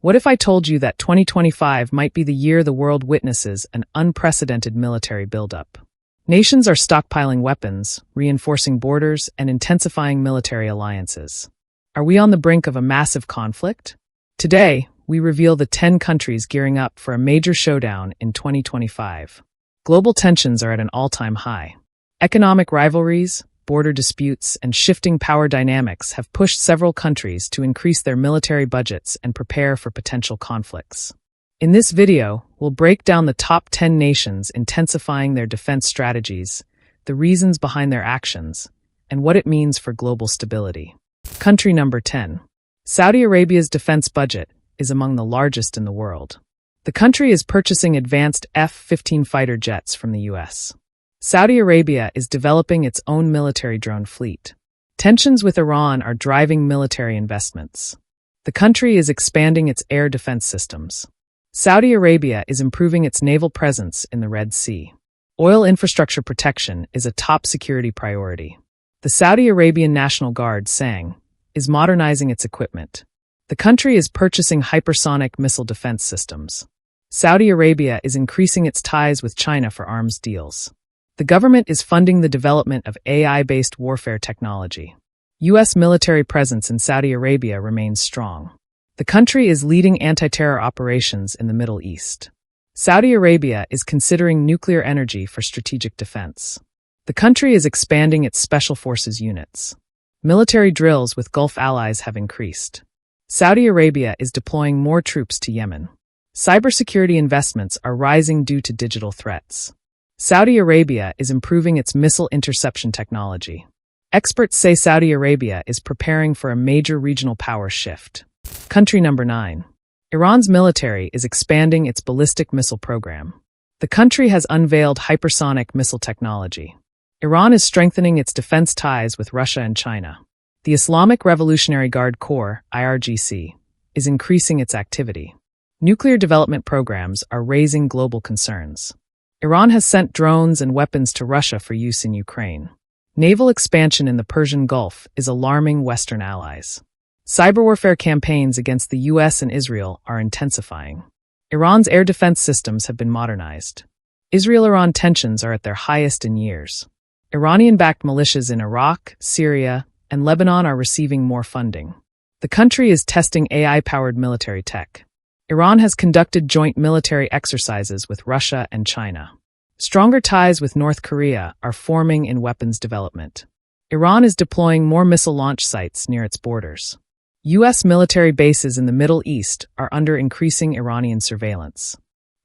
What if I told you that 2025 might be the year the world witnesses an unprecedented military buildup? Nations are stockpiling weapons, reinforcing borders, and intensifying military alliances. Are we on the brink of a massive conflict? Today, we reveal the 10 countries gearing up for a major showdown in 2025. Global tensions are at an all-time high. Economic rivalries, border disputes, and shifting power dynamics have pushed several countries to increase their military budgets and prepare for potential conflicts. In this video, we'll break down the top 10 nations intensifying their defense strategies, the reasons behind their actions, and what it means for global stability. Country number 10. Saudi Arabia's defense budget is among the largest in the world. The country is purchasing advanced F-15 fighter jets from the U.S. Saudi Arabia is developing its own military drone fleet. Tensions with Iran are driving military investments. The country is expanding its air defense systems. Saudi Arabia is improving its naval presence in the Red Sea. Oil infrastructure protection is a top security priority. The Saudi Arabian National Guard, SANG, is modernizing its equipment. The country is purchasing hypersonic missile defense systems. Saudi Arabia is increasing its ties with China for arms deals. The government is funding the development of AI-based warfare technology. U.S. military presence in Saudi Arabia remains strong. The country is leading anti-terror operations in the Middle East. Saudi Arabia is considering nuclear energy for strategic defense. The country is expanding its special forces units. Military drills with Gulf allies have increased. Saudi Arabia is deploying more troops to Yemen. Cybersecurity investments are rising due to digital threats. Saudi Arabia is improving its missile interception technology. Experts say Saudi Arabia is preparing for a major regional power shift. Country number 9. Iran's military is expanding its ballistic missile program. The country has unveiled hypersonic missile technology. Iran is strengthening its defense ties with Russia and China. The Islamic Revolutionary Guard Corps, IRGC, is increasing its activity. Nuclear development programs are raising global concerns. Iran has sent drones and weapons to Russia for use in Ukraine. Naval expansion in the Persian Gulf is alarming Western allies. Cyberwarfare campaigns against the U.S. and Israel are intensifying. Iran's air defense systems have been modernized. Israel-Iran tensions are at their highest in years. Iranian-backed militias in Iraq, Syria, and Lebanon are receiving more funding. The country is testing AI-powered military tech. Iran has conducted joint military exercises with Russia and China. Stronger ties with North Korea are forming in weapons development. Iran is deploying more missile launch sites near its borders. U.S. military bases in the Middle East are under increasing Iranian surveillance.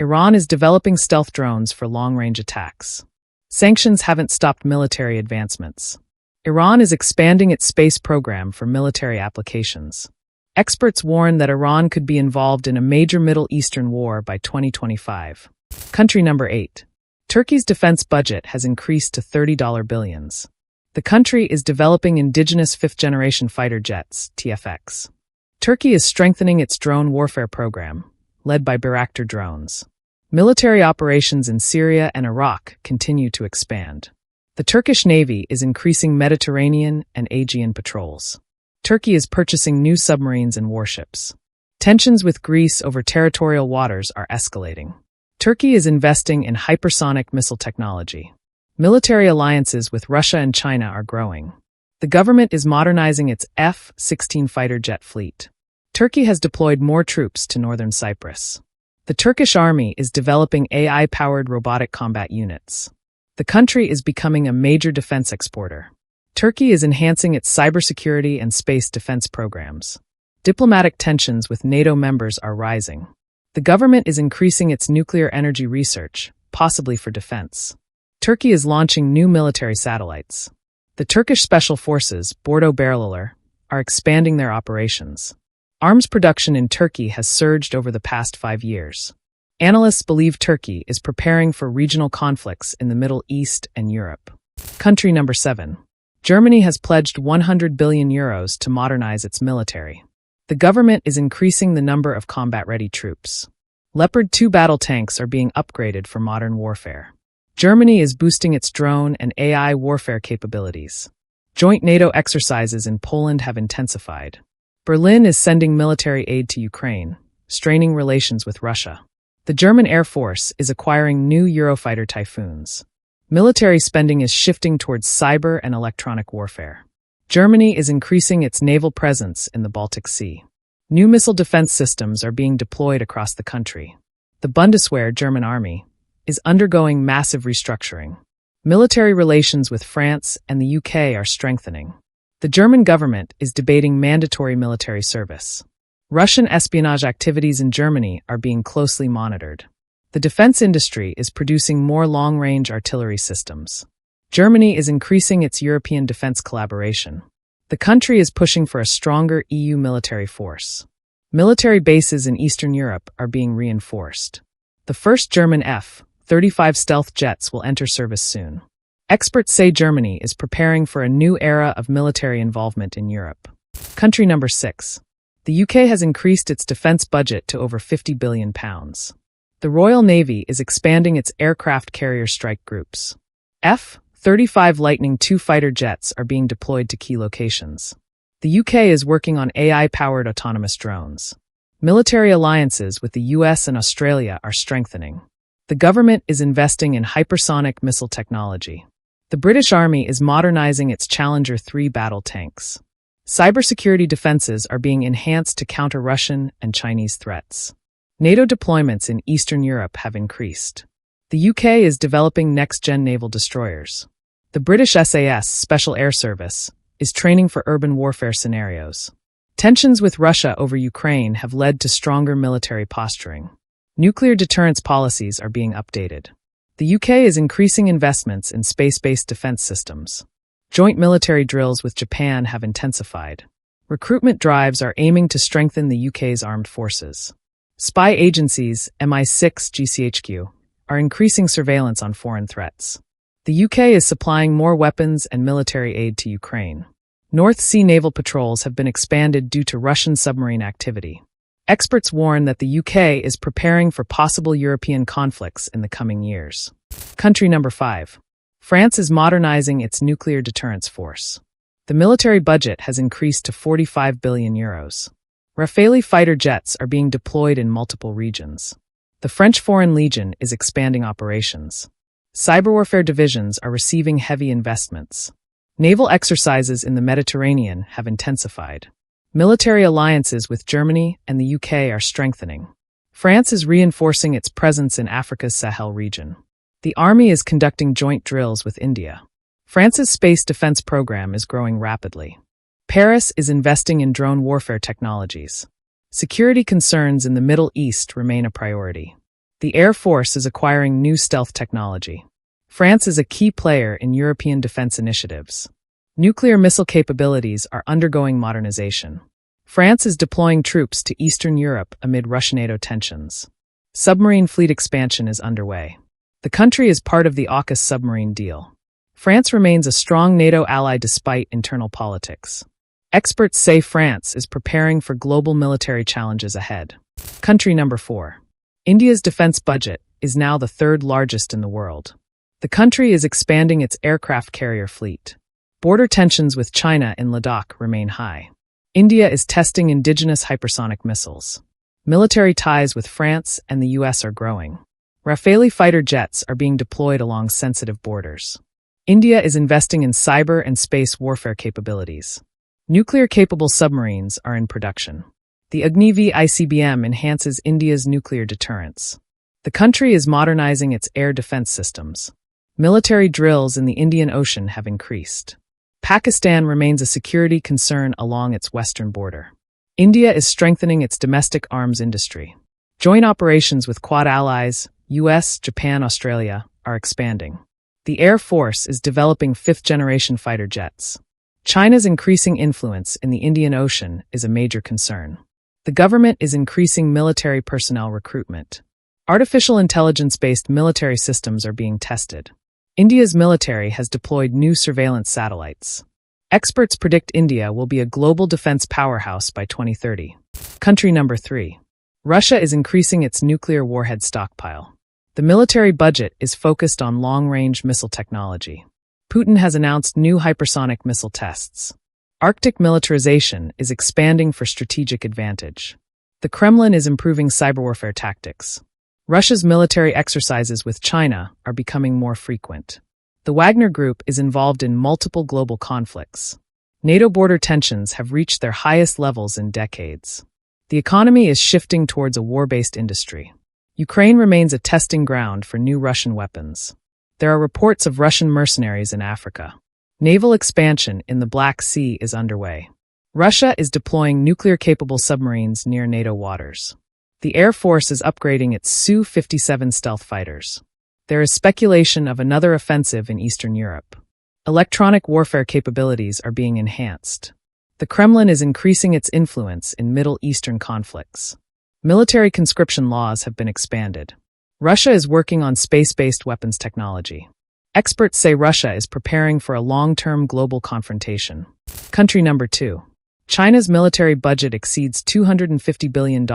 Iran is developing stealth drones for long-range attacks. Sanctions haven't stopped military advancements. Iran is expanding its space program for military applications. Experts warn that Iran could be involved in a major Middle Eastern war by 2025. Country number 8. Turkey's defense budget has increased to $30 billions. The country is developing indigenous fifth-generation fighter jets, TFX. Turkey is strengthening its drone warfare program, led by Bayraktar drones. Military operations in Syria and Iraq continue to expand. The Turkish Navy is increasing Mediterranean and Aegean patrols. Turkey is purchasing new submarines and warships. Tensions with Greece over territorial waters are escalating. Turkey is investing in hypersonic missile technology. Military alliances with Russia and China are growing. The government is modernizing its F-16 fighter jet fleet. Turkey has deployed more troops to northern Cyprus. The Turkish army is developing AI-powered robotic combat units. The country is becoming a major defense exporter. Turkey is enhancing its cybersecurity and space defense programs. Diplomatic tensions with NATO members are rising. The government is increasing its nuclear energy research, possibly for defense. Turkey is launching new military satellites. The Turkish Special Forces, Bordo Barreliler, are expanding their operations. Arms production in Turkey has surged over the past 5 years. Analysts believe Turkey is preparing for regional conflicts in the Middle East and Europe. Country number 7. Germany has pledged €100 billion to modernize its military. The government is increasing the number of combat-ready troops. Leopard 2 battle tanks are being upgraded for modern warfare. Germany is boosting its drone and AI warfare capabilities. Joint NATO exercises in Poland have intensified. Berlin is sending military aid to Ukraine, straining relations with Russia. The German Air Force is acquiring new Eurofighter Typhoons. Military spending is shifting towards cyber and electronic warfare. Germany is increasing its naval presence in the Baltic Sea. New missile defense systems are being deployed across the country. The Bundeswehr German Army is undergoing massive restructuring. Military relations with France and the UK are strengthening. The German government is debating mandatory military service. Russian espionage activities in Germany are being closely monitored. The defense industry is producing more long-range artillery systems. Germany is increasing its European defense collaboration. The country is pushing for a stronger EU military force. Military bases in Eastern Europe are being reinforced. The first German F-35 stealth jets will enter service soon. Experts say Germany is preparing for a new era of military involvement in Europe. Country number 6. The UK has increased its defense budget to over £50 billion. The Royal Navy is expanding its aircraft carrier strike groups. F-35 Lightning II fighter jets are being deployed to key locations. The UK is working on AI-powered autonomous drones. Military alliances with the US and Australia are strengthening. The government is investing in hypersonic missile technology. The British Army is modernizing its Challenger 3 battle tanks. Cybersecurity defenses are being enhanced to counter Russian and Chinese threats. NATO deployments in Eastern Europe have increased. The UK is developing next-gen naval destroyers. The British SAS, Special Air Service, is training for urban warfare scenarios. Tensions with Russia over Ukraine have led to stronger military posturing. Nuclear deterrence policies are being updated. The UK is increasing investments in space-based defense systems. Joint military drills with Japan have intensified. Recruitment drives are aiming to strengthen the UK's armed forces. Spy agencies, MI6, GCHQ, are increasing surveillance on foreign threats. The UK is supplying more weapons and military aid to Ukraine. North Sea naval patrols have been expanded due to Russian submarine activity. Experts warn that the UK is preparing for possible European conflicts in the coming years. Country number 5. France is modernizing its nuclear deterrence force. The military budget has increased to €45 billion. Rafale fighter jets are being deployed in multiple regions. The French Foreign Legion is expanding operations. Cyber warfare divisions are receiving heavy investments. Naval exercises in the Mediterranean have intensified. Military alliances with Germany and the UK are strengthening. France is reinforcing its presence in Africa's Sahel region. The army is conducting joint drills with India. France's space defense program is growing rapidly. Paris is investing in drone warfare technologies. Security concerns in the Middle East remain a priority. The Air Force is acquiring new stealth technology. France is a key player in European defense initiatives. Nuclear missile capabilities are undergoing modernization. France is deploying troops to Eastern Europe amid Russia-NATO tensions. Submarine fleet expansion is underway. The country is part of the AUKUS submarine deal. France remains a strong NATO ally despite internal politics. Experts say France is preparing for global military challenges ahead. Country number 4. India's defense budget is now the third largest in the world. The country is expanding its aircraft carrier fleet. Border tensions with China in Ladakh remain high. India is testing indigenous hypersonic missiles. Military ties with France and the US are growing. Rafale fighter jets are being deployed along sensitive borders. India is investing in cyber and space warfare capabilities. Nuclear-capable submarines are in production. The Agni-V ICBM enhances India's nuclear deterrence. The country is modernizing its air defense systems. Military drills in the Indian Ocean have increased. Pakistan remains a security concern along its western border. India is strengthening its domestic arms industry. Joint operations with Quad allies, US, Japan, Australia, are expanding. The Air Force is developing fifth-generation fighter jets. China's increasing influence in the Indian Ocean is a major concern. The government is increasing military personnel recruitment. Artificial intelligence-based military systems are being tested. India's military has deployed new surveillance satellites. Experts predict India will be a global defense powerhouse by 2030. Country number 3. Russia is increasing its nuclear warhead stockpile. The military budget is focused on long-range missile technology. Putin has announced new hypersonic missile tests. Arctic militarization is expanding for strategic advantage. The Kremlin is improving cyber warfare tactics. Russia's military exercises with China are becoming more frequent. The Wagner Group is involved in multiple global conflicts. NATO border tensions have reached their highest levels in decades. The economy is shifting towards a war-based industry. Ukraine remains a testing ground for new Russian weapons. There are reports of Russian mercenaries in Africa. Naval expansion in the Black Sea is underway. Russia is deploying nuclear-capable submarines near NATO waters. The Air Force is upgrading its Su-57 stealth fighters. There is speculation of another offensive in Eastern Europe. Electronic warfare capabilities are being enhanced. The Kremlin is increasing its influence in Middle Eastern conflicts. Military conscription laws have been expanded. Russia is working on space-based weapons technology. Experts say Russia is preparing for a long-term global confrontation. Country number 2. China's military budget exceeds $250 billion,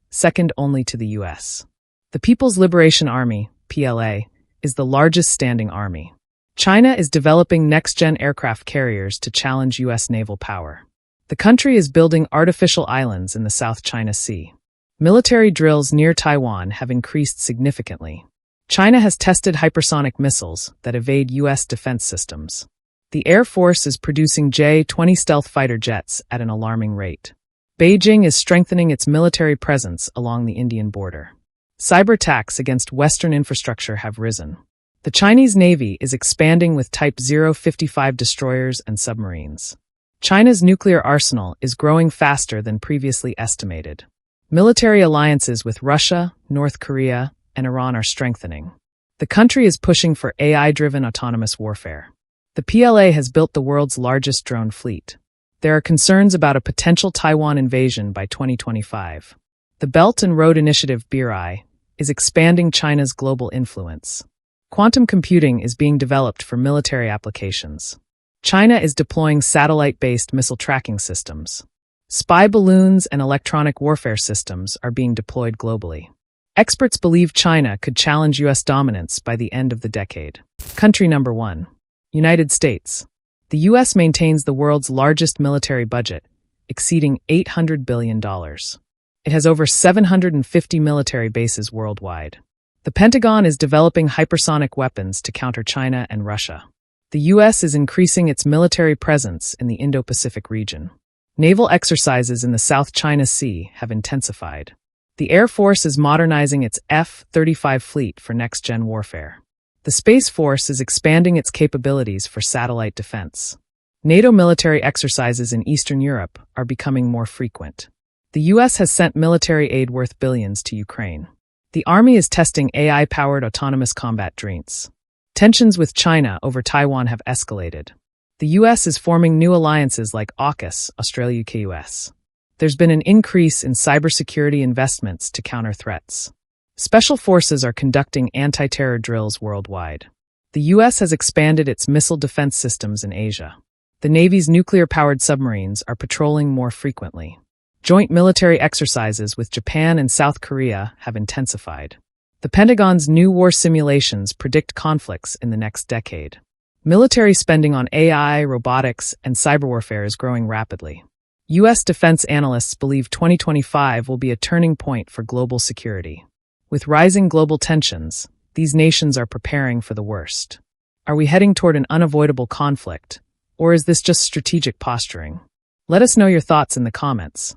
second only to the U.S. The People's Liberation Army, PLA, is the largest standing army. China is developing next-gen aircraft carriers to challenge U.S. naval power. The country is building artificial islands in the South China Sea. Military drills near Taiwan have increased significantly. China has tested hypersonic missiles that evade U.S. defense systems. The Air Force is producing J-20 stealth fighter jets at an alarming rate. Beijing is strengthening its military presence along the Indian border. Cyber attacks against Western infrastructure have risen. The Chinese Navy is expanding with Type 055 destroyers and submarines. China's nuclear arsenal is growing faster than previously estimated. Military alliances with Russia, North Korea, and Iran are strengthening. The country is pushing for AI-driven autonomous warfare. The PLA has built the world's largest drone fleet. There are concerns about a potential Taiwan invasion by 2025. The Belt and Road Initiative (BRI) is expanding China's global influence. Quantum computing is being developed for military applications. China is deploying satellite-based missile tracking systems. Spy balloons and electronic warfare systems are being deployed globally. Experts believe China could challenge U.S. dominance by the end of the decade. Country number 1. United States. The U.S. maintains the world's largest military budget, exceeding $800 billion. It has over 750 military bases worldwide. The Pentagon is developing hypersonic weapons to counter China and Russia. The U.S. is increasing its military presence in the Indo-Pacific region. Naval exercises in the South China Sea have intensified. The Air Force is modernizing its F-35 fleet for next-gen warfare. The Space Force is expanding its capabilities for satellite defense. NATO military exercises in Eastern Europe are becoming more frequent. The U.S. has sent military aid worth billions to Ukraine. The Army is testing AI-powered autonomous combat drones. Tensions with China over Taiwan have escalated. The U.S. is forming new alliances like AUKUS, Australia-UK-US. There's been an increase in cybersecurity investments to counter threats. Special forces are conducting anti-terror drills worldwide. The U.S. has expanded its missile defense systems in Asia. The Navy's nuclear-powered submarines are patrolling more frequently. Joint military exercises with Japan and South Korea have intensified. The Pentagon's new war simulations predict conflicts in the next decade. Military spending on AI, robotics, and cyber warfare is growing rapidly. U.S. defense analysts believe 2025 will be a turning point for global security. With rising global tensions, these nations are preparing for the worst. Are we heading toward an unavoidable conflict, or is this just strategic posturing? Let us know your thoughts in the comments.